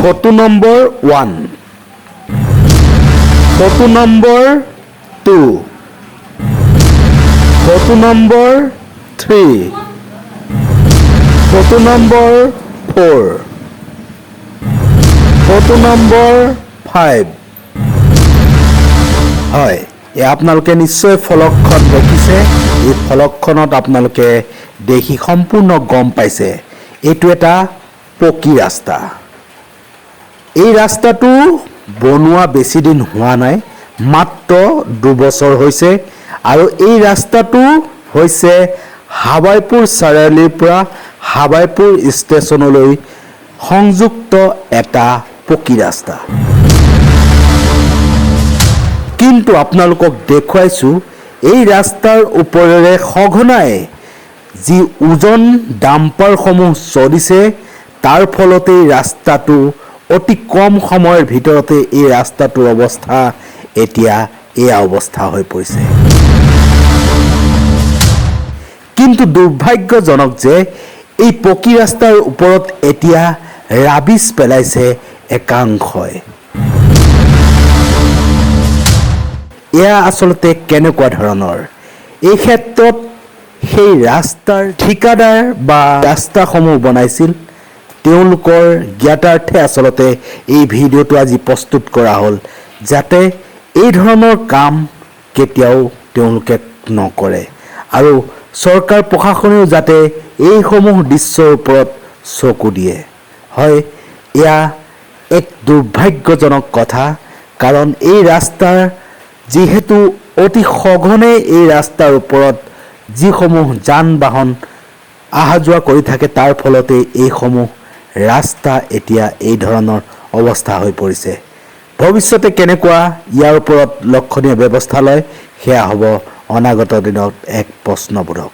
Photo number 1, photo number 2, photo number 3, photo number 4, photo number 5। হয়, আপোনালোকে নিশ্চয় ফলকখন দেখিছে। এই ফলকখনত আপোনালোকে দেখি সম্পূৰ্ণ গম পাইছে এইটো এটা পকী ৰাস্তা। এই ৰাস্তাটো বনোৱা বেছি দিন হোৱা নাই, মাত্ৰ 2 বছৰ হৈছে। আৰু এই ৰাস্তাটো হৈছে হাৱাইপুৰ চাৰিআলিৰ পৰা হাৱাইপুৰ ষ্টেচনলৈ সংযুক্ত এটা পকী ৰাস্তা। কিন্তু আপোনালোকক দেখুৱাইছোঁ এই ৰাস্তাৰ ওপৰেৰে সঘনাই যি ওজন ডাম্পাৰসমূহ চলিছে, তাৰ ফলতে ৰাস্তাটো অতি কম সময়ৰ ভিতৰতে এই ৰাস্তাটোৰ অৱস্থা এতিয়া এয়া অৱস্থা হৈ পৰিছে। কিন্তু দুৰ্ভাগ্যজনক যে এই পকী ৰাস্তাৰ ওপৰত এতিয়া ৰাবিছ পেলাইছে একাংশই। এয়া আচলতে কেনেকুৱা ধৰণৰ? এই ক্ষেত্ৰত সেই ৰাস্তাৰ ঠিকাদাৰ বা ৰাস্তাসমূহ বনাইছিল তেওঁলোকৰ জ্ঞাতাৰ্থে আচলতে এই ভিডিঅ'টো আজি প্ৰস্তুত কৰা হ'ল, যাতে এই ধৰণৰ কাম কেতিয়াও তেওঁলোকে নকৰে আৰু চৰকাৰ প্ৰশাসনেও যাতে এইসমূহ দৃশ্যৰ ওপৰত চকু দিয়ে। হয়, এয়া এক দুৰ্ভাগ্যজনক কথা, কাৰণ এই ৰাস্তাৰ যিহেতু অতি সঘনে এই ৰাস্তাৰ ওপৰত যিসমূহ যান বাহন অহা যোৱা কৰি থাকে, তাৰ ফলতে এইসমূহ ৰাস্তা এতিয়া এই ধৰণৰ অৱস্থা হৈ পৰিছে। ভৱিষ্যতে কেনেকুৱা ইয়াৰ ওপৰত লক্ষণীয় ব্যৱস্থা লয়, সেয়া হ'ব অনাগত দিনত এক প্ৰশ্নবোধক।